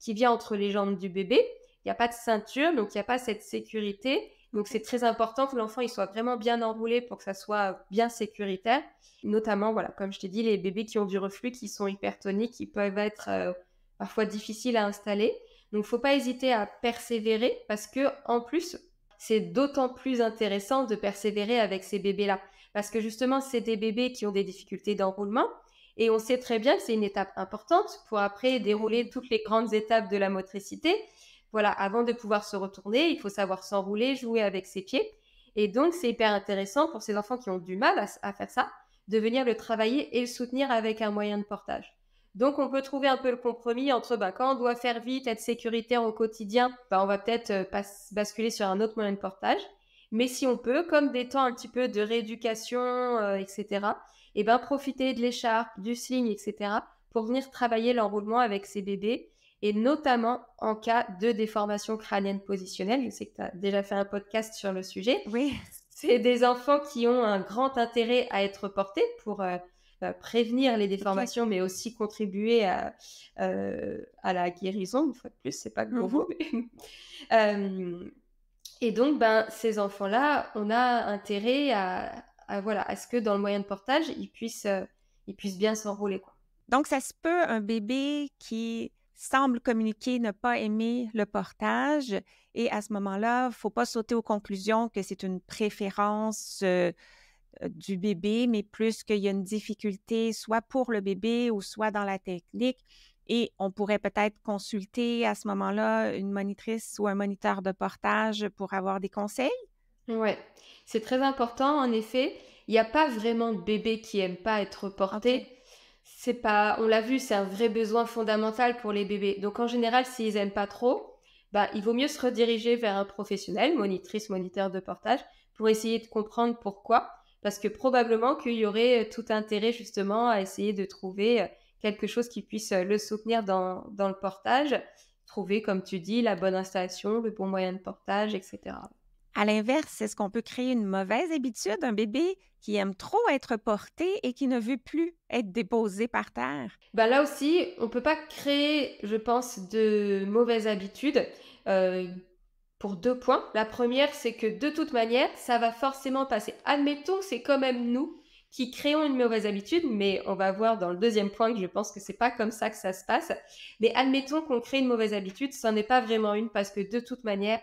vient entre les jambes du bébé. Il n'y a pas de ceinture, donc il n'y a pas cette sécurité. Donc c'est très important que l'enfant il soit vraiment bien enroulé pour que ça soit bien sécuritaire. Notamment, voilà, comme je t'ai dit, les bébés qui ont du reflux, qui sont hypertoniques, qui peuvent être parfois difficiles à installer. Donc, faut pas hésiter à persévérer parce que en plus, c'est d'autant plus intéressant de persévérer avec ces bébés-là. Parce que justement, c'est des bébés qui ont des difficultés d'enroulement et on sait très bien que c'est une étape importante pour après dérouler toutes les grandes étapes de la motricité. Voilà, avant de pouvoir se retourner, il faut savoir s'enrouler, jouer avec ses pieds. Et donc, c'est hyper intéressant pour ces enfants qui ont du mal à faire ça, de venir le travailler et le soutenir avec un moyen de portage. Donc, on peut trouver un peu le compromis entre quand on doit faire vite, être sécuritaire au quotidien, on va peut-être basculer sur un autre moyen de portage. Mais si on peut, comme des temps un petit peu de rééducation, etc., et profiter de l'écharpe, du sling, etc., pour venir travailler l'enroulement avec ces bébés, et notamment en cas de déformation crânienne positionnelle. Je sais que tu as déjà fait un podcast sur le sujet. Oui. C'est des enfants qui ont un grand intérêt à être portés pour prévenir les déformations, mais aussi contribuer à la guérison. Une fois de plus, c'est pas le bon mot. Et donc, ces enfants-là, on a intérêt à ce que dans le moyen de portage, ils puissent bien s'enrouler, quoi. Donc, ça se peut un bébé qui semble communiquer ne pas aimer le portage et à ce moment-là, il ne faut pas sauter aux conclusions que c'est une préférence du bébé, mais plus qu'il y a une difficulté soit pour le bébé ou soit dans la technique. Et on pourrait peut-être consulter à ce moment-là une monitrice ou un moniteur de portage pour avoir des conseils. Ouais, c'est très important. En effet, il n'y a pas vraiment de bébé qui aime pas être porté. OK. C'est pas, on l'a vu, c'est un vrai besoin fondamental pour les bébés. Donc en général, s'ils aiment pas trop, il vaut mieux se rediriger vers un professionnel, monitrice, moniteur de portage, pour essayer de comprendre pourquoi. Parce que probablement qu'il y aurait tout intérêt justement à essayer de trouver quelque chose qui puisse le soutenir dans le portage, trouver, comme tu dis, la bonne installation, le bon moyen de portage, etc. À l'inverse, est-ce qu'on peut créer une mauvaise habitude, un bébé qui aime trop être porté et qui ne veut plus être déposé par terre? Là aussi, on peut pas créer, je pense, de mauvaises habitudes euh, pour 2 points. La première, c'est que de toute manière, ça va forcément passer. Admettons que c'est quand même nous qui créons une mauvaise habitude, mais on va voir dans le deuxième point que je pense que c'est pas comme ça que ça se passe. Mais admettons qu'on crée une mauvaise habitude, ça n'est pas vraiment une parce que de toute manière,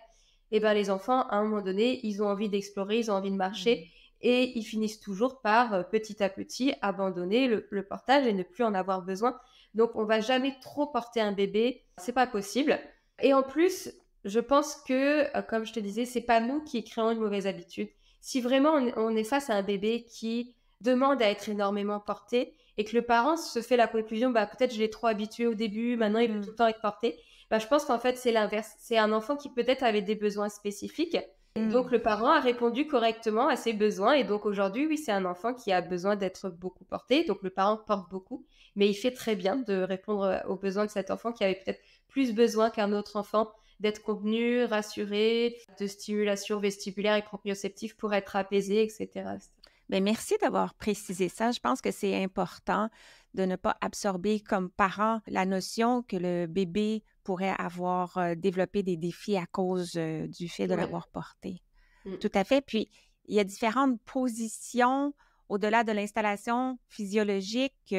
les enfants, à un moment donné, ils ont envie d'explorer, ils ont envie de marcher et ils finissent toujours par, petit à petit, abandonner le portage et ne plus en avoir besoin. Donc, on va jamais trop porter un bébé, c'est pas possible. Et en plus, je pense que, comme je te disais, c'est pas nous qui créons une mauvaise habitude. Si vraiment on est face à un bébé qui demande à être énormément porté et que le parent se fait la conclusion, peut-être je l'ai trop habitué au début, maintenant il veut tout le temps être porté, je pense qu'en fait c'est l'inverse. C'est un enfant qui peut-être avait des besoins spécifiques. Donc le parent a répondu correctement à ses besoins et donc aujourd'hui, oui, c'est un enfant qui a besoin d'être beaucoup porté. Donc le parent porte beaucoup, mais il fait très bien de répondre aux besoins de cet enfant qui avait peut-être plus besoin qu'un autre enfant d'être contenu, rassuré, de stimulation vestibulaire et proprioceptive pour être apaisé, etc. Bien, merci d'avoir précisé ça. Je pense que c'est important de ne pas absorber comme parent la notion que le bébé pourrait avoir développé des défis à cause du fait de Ouais. l'avoir porté. Tout à fait. Puis, il y a différentes positions au-delà de l'installation physiologique,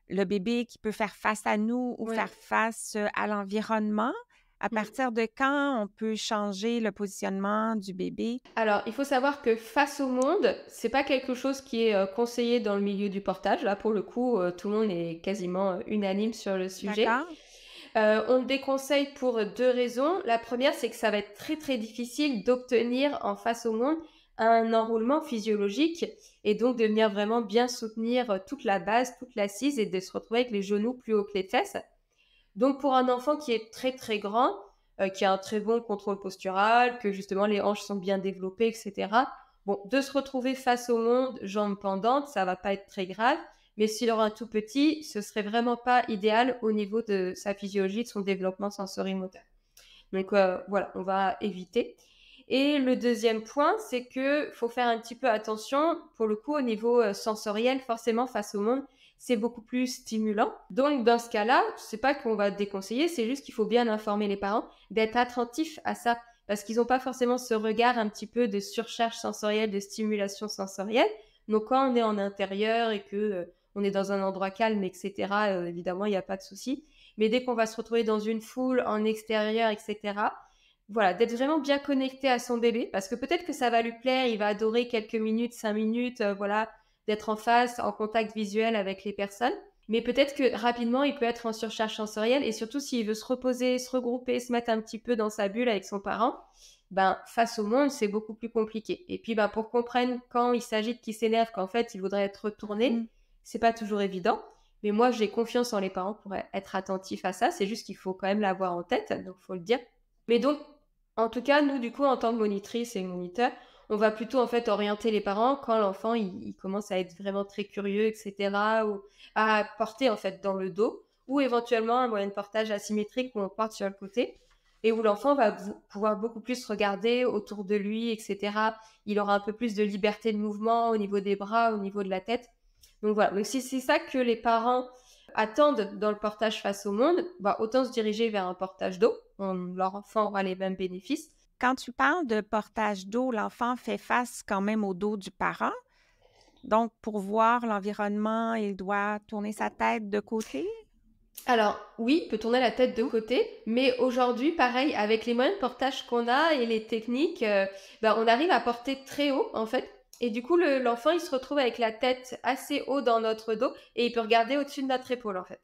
le bébé qui peut faire face à nous ou Ouais. faire face à l'environnement. À partir de quand on peut changer le positionnement du bébé? Alors, il faut savoir que face au monde, c'est pas quelque chose qui est conseillé dans le milieu du portage. Là, pour le coup, tout le monde est quasiment unanime sur le sujet. D'accord? On le déconseille pour 2 raisons. La première, c'est que ça va être très très difficile d'obtenir en face au monde un enroulement physiologique et donc de venir vraiment bien soutenir toute la base, toute l'assise et de se retrouver avec les genoux plus haut que les fesses. Donc pour un enfant qui est très très grand, qui a un très bon contrôle postural, que justement les hanches sont bien développées, etc. Bon, de se retrouver face au monde, jambes pendantes, ça va pas être très grave. Mais s'il aura un tout petit, ce serait vraiment pas idéal au niveau de sa physiologie, de son développement sensorimoteur. Donc voilà, on va éviter. Et le deuxième point, c'est que faut faire un petit peu attention, pour le coup, au niveau sensoriel, forcément, face au monde, c'est beaucoup plus stimulant. Donc, dans ce cas-là, c'est pas qu'on va déconseiller, c'est juste qu'il faut bien informer les parents d'être attentifs à ça, parce qu'ils n'ont pas forcément ce regard un petit peu de surcharge sensorielle, de stimulation sensorielle. Donc, quand on est en intérieur et que on est dans un endroit calme, etc., évidemment, il n'y a pas de souci. Mais dès qu'on va se retrouver dans une foule, en extérieur, etc., voilà, d'être vraiment bien connecté à son bébé, parce que peut-être que ça va lui plaire, il va adorer quelques minutes, 5 minutes, voilà, d'être en face, en contact visuel avec les personnes. Mais peut-être que rapidement, il peut être en surcharge sensorielle, et surtout s'il veut se reposer, se regrouper, se mettre un petit peu dans sa bulle avec son parent, face au monde, c'est beaucoup plus compliqué. Et puis, pour comprendre quand il s'agit de qui s'énerve, qu'en fait, il voudrait être retourné, c'est pas toujours évident. Mais moi, j'ai confiance en les parents pour être attentifs à ça. C'est juste qu'il faut quand même l'avoir en tête, donc il faut le dire. Mais donc, en tout cas, nous, du coup, en tant que monitrice et moniteur, on va plutôt en fait orienter les parents quand l'enfant il commence à être vraiment très curieux, etc. ou à porter en fait dans le dos, ou éventuellement un moyen de portage asymétrique où on porte sur le côté et où l'enfant va pouvoir beaucoup plus regarder autour de lui, etc. Il aura un peu plus de liberté de mouvement au niveau des bras, au niveau de la tête. Donc voilà, donc si c'est ça que les parents attendent dans le portage face au monde, autant se diriger vers un portage dos. Leur enfant aura les mêmes bénéfices. Quand tu parles de portage dos, l'enfant fait face quand même au dos du parent. Donc, pour voir l'environnement, il doit tourner sa tête de côté? Alors, oui, il peut tourner la tête de côté, mais aujourd'hui, pareil, avec les moyens de portage qu'on a et les techniques, on arrive à porter très haut, en fait. Et du coup, l'enfant, il se retrouve avec la tête assez haut dans notre dos et il peut regarder au-dessus de notre épaule, en fait.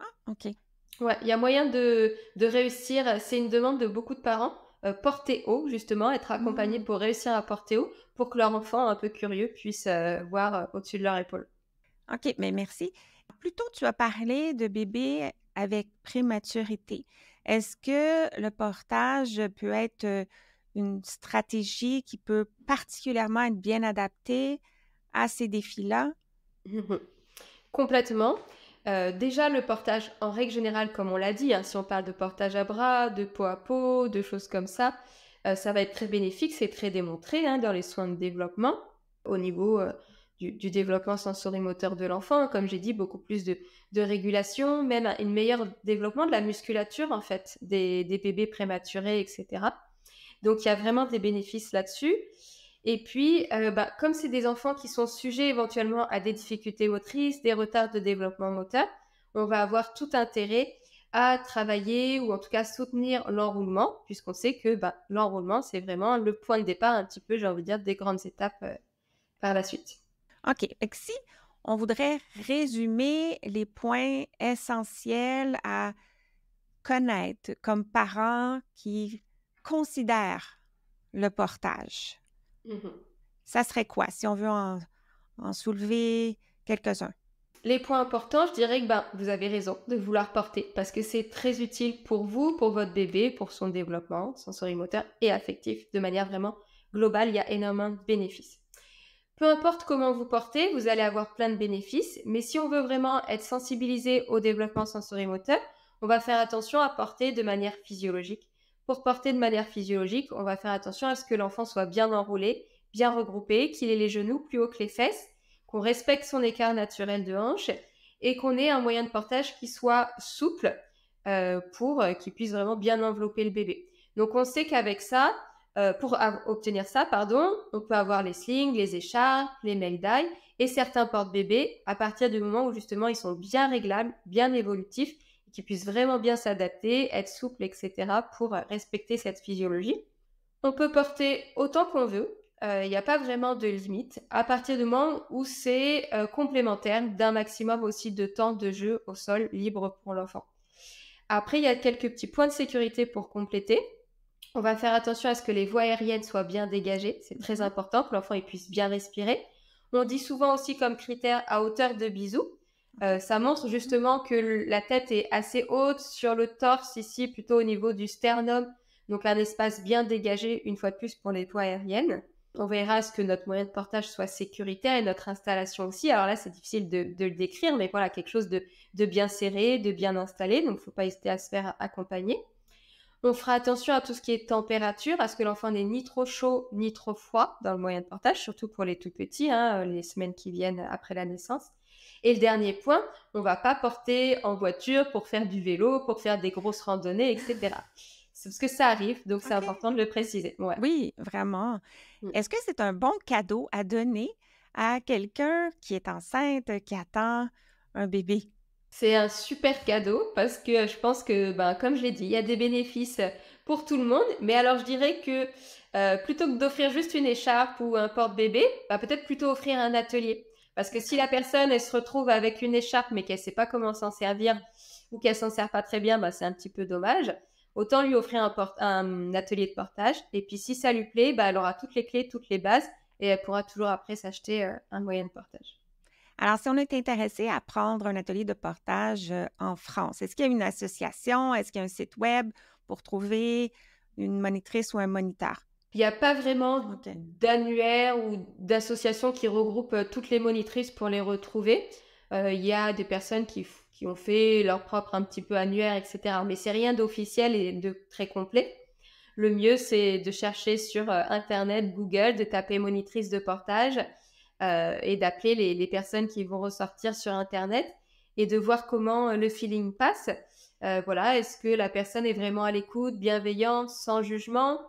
Ah, OK. Ouais, il y a moyen de réussir. C'est une demande de beaucoup de parents. Porter haut, justement, être accompagné pour réussir à porter haut, pour que leur enfant un peu curieux puisse voir au-dessus de leur épaule. OK, mais merci. Plus tôt, tu as parlé de bébés avec prématurité. Est-ce que le portage peut être une stratégie qui peut particulièrement être bien adaptée à ces défis-là? Mhm. Complètement. Déjà, le portage, en règle générale, comme on l'a dit, hein, si on parle de portage à bras, de peau à peau, de choses comme ça va être très bénéfique, c'est très démontré hein, dans les soins de développement, au niveau du développement sensorimoteur de l'enfant. Comme j'ai dit, beaucoup plus de régulation, même un meilleur développement de la musculature, en fait, des bébés prématurés, etc. Donc, il y a vraiment des bénéfices là-dessus. Et puis, comme c'est des enfants qui sont sujets éventuellement à des difficultés motrices, des retards de développement moteur, on va avoir tout intérêt à travailler ou en tout cas soutenir l'enroulement, puisqu'on sait que l'enroulement, c'est vraiment le point de départ un petit peu, j'ai envie de dire, des grandes étapes par la suite. OK. Fait que si on voudrait résumer les points essentiels à connaître comme parents qui considèrent le portage, Mhm. ça serait quoi si on veut en soulever quelques-uns? Les points importants, je dirais que vous avez raison de vouloir porter parce que c'est très utile pour vous, pour votre bébé, pour son développement sensorimoteur et affectif de manière vraiment globale. Il y a énormément de bénéfices. Peu importe comment vous portez, vous allez avoir plein de bénéfices, mais si on veut vraiment être sensibilisé au développement sensorimoteur, on va faire attention à porter de manière physiologique. Pour porter de manière physiologique, on va faire attention à ce que l'enfant soit bien enroulé, bien regroupé, qu'il ait les genoux plus hauts que les fesses, qu'on respecte son écart naturel de hanche et qu'on ait un moyen de portage qui soit souple pour qu'il puisse vraiment bien envelopper le bébé. Donc on sait qu'avec ça, pour obtenir ça, on peut avoir les slings, les écharpes, les mail-dye et certains porte-bébés à partir du moment où justement ils sont bien réglables, bien évolutifs, et qu'ils puissent vraiment bien s'adapter, être souples, etc. pour respecter cette physiologie. On peut porter autant qu'on veut, il n'y a pas vraiment de limite, à partir du moment où c'est complémentaire d'un maximum aussi de temps de jeu au sol libre pour l'enfant. Après, il y a quelques petits points de sécurité pour compléter. On va faire attention à ce que les voies aériennes soient bien dégagées. C'est très important que l'enfant puisse bien respirer. On dit souvent aussi comme critère à hauteur de bisou. Ça montre justement que la tête est assez haute sur le torse ici, plutôt au niveau du sternum. Donc un espace bien dégagé, une fois de plus, pour les voies aériennes. On verra à ce que notre moyen de portage soit sécuritaire et notre installation aussi. Alors là, c'est difficile de le décrire, mais voilà, quelque chose de bien serré, de bien installé. Donc, il ne faut pas hésiter à se faire accompagner. On fera attention à tout ce qui est température, à ce que l'enfant n'est ni trop chaud ni trop froid dans le moyen de portage, surtout pour les tout petits, hein, les semaines qui viennent après la naissance. Et le dernier point, on ne va pas porter en voiture pour faire du vélo, pour faire des grosses randonnées, etc. C'est parce que ça arrive, donc c'est OK. important de le préciser. Ouais. Oui, vraiment. Mm. Est-ce que c'est un bon cadeau à donner à quelqu'un qui est enceinte, qui attend un bébé? C'est un super cadeau parce que je pense que, comme je l'ai dit, il y a des bénéfices pour tout le monde. Mais alors, je dirais que plutôt que d'offrir juste une écharpe ou un porte-bébé, peut-être plutôt offrir un atelier. Parce que si la personne, elle se retrouve avec une écharpe mais qu'elle ne sait pas comment s'en servir ou qu'elle s'en sert pas très bien, c'est un petit peu dommage. Autant lui offrir un atelier de portage. Et puis, si ça lui plaît, elle aura toutes les clés, toutes les bases et elle pourra toujours après s'acheter un moyen de portage. Alors, si on est intéressé à prendre un atelier de portage en France, est-ce qu'il y a une association? Est-ce qu'il y a un site web pour trouver une monitrice ou un moniteur? Il n'y a pas vraiment OK. d'annuaire ou d'association qui regroupe toutes les monitrices pour les retrouver. Il y a des personnes qui ont fait leur propre un petit peu annuaire, etc. Mais c'est rien d'officiel et de très complet. Le mieux, c'est de chercher sur Internet, Google, de taper monitrice de portage et d'appeler les personnes qui vont ressortir sur Internet et de voir comment le feeling passe. Voilà, est-ce que la personne est vraiment à l'écoute, bienveillante, sans jugement?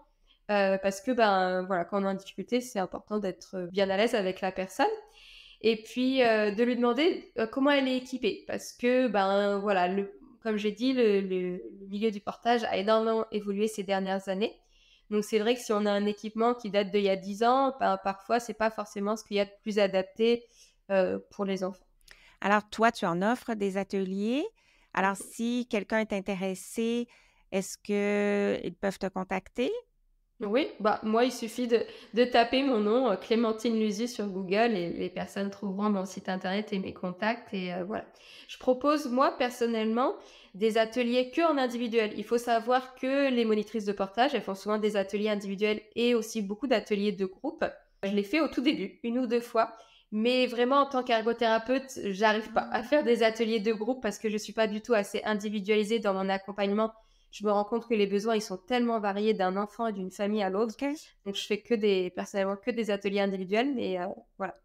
Parce que voilà, quand on est en difficulté, c'est important d'être bien à l'aise avec la personne. Et puis de lui demander comment elle est équipée. Parce que voilà, comme j'ai dit, le milieu du portage a énormément évolué ces dernières années. Donc c'est vrai que si on a un équipement qui date d'il y a 10 ans, parfois c'est pas forcément ce qu'il y a de plus adapté pour les enfants. Alors, toi, tu en offres des ateliers. Alors, si quelqu'un est intéressé, est-ce qu'ils peuvent te contacter? Oui, bah, moi, il suffit de taper mon nom, Clémentine Luzy sur Google et les personnes trouveront mon site internet et mes contacts et voilà. Je propose, moi, personnellement, des ateliers que en individuel. Il faut savoir que les monitrices de portage, elles font souvent des ateliers individuels et aussi beaucoup d'ateliers de groupe. Je l'ai fait au tout début, 1 ou 2 fois, mais vraiment en tant qu'ergothérapeute, j'arrive pas à faire des ateliers de groupe parce que je suis pas du tout assez individualisée dans mon accompagnement. Je me rends compte que les besoins, ils sont tellement variés d'un enfant et d'une famille à l'autre. OK. Donc, je fais personnellement, que des ateliers individuels, mais voilà.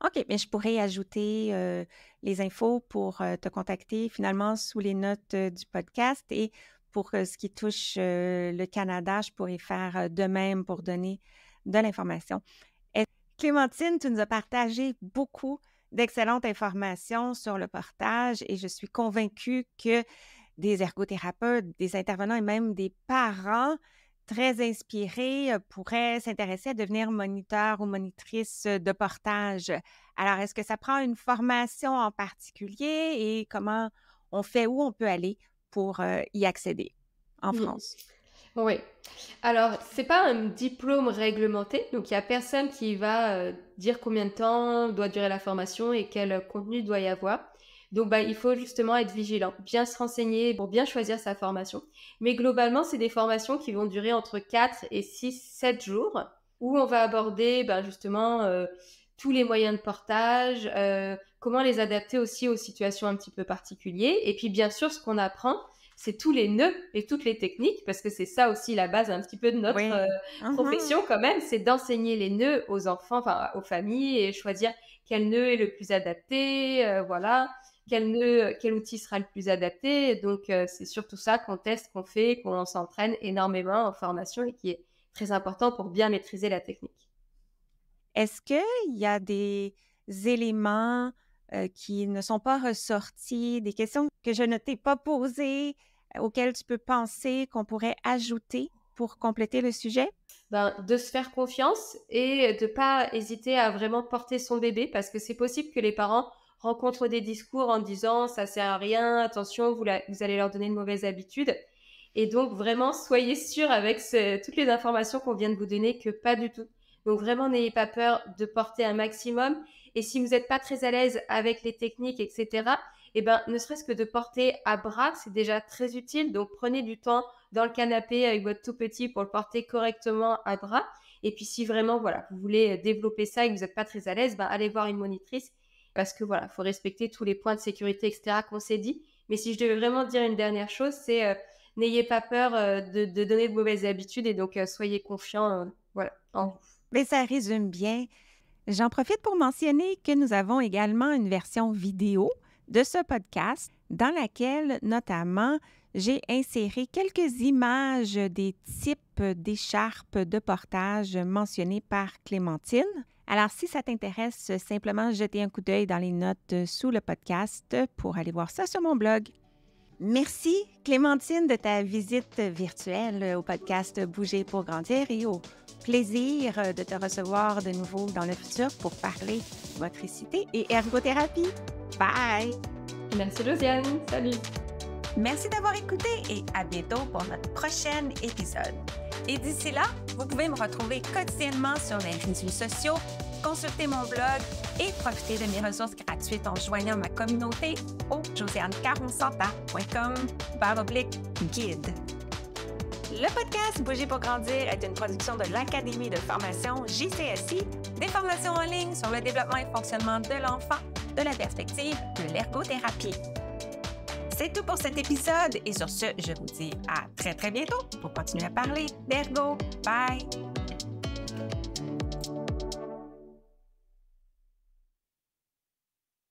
OK, mais je pourrais ajouter, les infos pour, te contacter finalement sous les notes, du podcast et pour, ce qui touche, le Canada, je pourrais faire, de même pour donner de l'information. Et Clémentine, tu nous as partagé beaucoup d'excellentes informations sur le portage et je suis convaincue que des ergothérapeutes, des intervenants et même des parents très inspirés pourraient s'intéresser à devenir moniteur ou monitrice de portage. Alors, est-ce que ça prend une formation en particulier et comment on fait, où on peut aller pour y accéder en Mmh. France? Oui. Alors, c'est pas un diplôme réglementé, donc il y a personne qui va, dire combien de temps doit durer la formation et quel contenu doit y avoir. Donc, bah, il faut justement être vigilant, bien se renseigner pour bien choisir sa formation. Mais globalement, c'est des formations qui vont durer entre 4 et 6, 7 jours, où on va aborder, ben, justement, tous les moyens de portage, comment les adapter aussi aux situations un petit peu particulières. Et puis, bien sûr, ce qu'on apprend, c'est tous les nœuds et toutes les techniques, parce que c'est ça aussi la base un petit peu de notre Oui. Mhm. profession quand même, c'est d'enseigner les nœuds aux enfants, enfin aux familles et choisir quel nœud est le plus adapté, voilà, quel outil sera le plus adapté. Donc c'est surtout ça qu'on teste, qu'on fait, qu'on s'entraîne énormément en formation et qui est très important pour bien maîtriser la technique. Est-ce qu'il y a des éléments qui ne sont pas ressortis, des questions que je ne t'ai pas posées, auxquelles tu peux penser qu'on pourrait ajouter pour compléter le sujet? Ben, de se faire confiance et de pas hésiter à vraiment porter son bébé parce que c'est possible que les parents rencontrent des discours en disant ça sert à rien, attention, vous allez leur donner de mauvaises habitudes. Et donc vraiment, soyez sûr avec toutes les informations qu'on vient de vous donner que pas du tout. Donc vraiment, n'ayez pas peur de porter un maximum. Et si vous n'êtes pas très à l'aise avec les techniques, etc., eh ben, ne serait-ce que de porter à bras, c'est déjà très utile. Donc prenez du temps dans le canapé avec votre tout petit pour le porter correctement à bras. Et puis si vraiment voilà, vous voulez développer ça et que vous n'êtes pas très à l'aise, ben, allez voir une monitrice parce que voilà, faut respecter tous les points de sécurité, etc. qu'on s'est dit. Mais si je devais vraiment dire une dernière chose, c'est n'ayez pas peur de donner de mauvaises habitudes et donc soyez confiants voilà, en vous. Mais ça résume bien. J'en profite pour mentionner que nous avons également une version vidéo de ce podcast dans laquelle, notamment, j'ai inséré quelques images des types d'écharpes de portage mentionnées par Clémentine. Alors, si ça t'intéresse, simplement jeter un coup d'œil dans les notes sous le podcast pour aller voir ça sur mon blog. Merci, Clémentine, de ta visite virtuelle au podcast Bouger pour grandir et au plaisir de te recevoir de nouveau dans le futur pour parler motricité et ergothérapie. Bye! Merci Josiane, salut! Merci d'avoir écouté et à bientôt pour notre prochain épisode. Et d'ici là, vous pouvez me retrouver quotidiennement sur les réseaux sociaux, consulter mon blog et profiter de mes ressources gratuites en joignant ma communauté au josianecaronsanta.com/guide. Le podcast Bouger pour grandir est une production de l'Académie de formation JCSI, des formations en ligne sur le développement et fonctionnement de l'enfant de la perspective de l'ergothérapie. C'est tout pour cet épisode et sur ce, je vous dis à très bientôt pour continuer à parler d'ergo. Bye!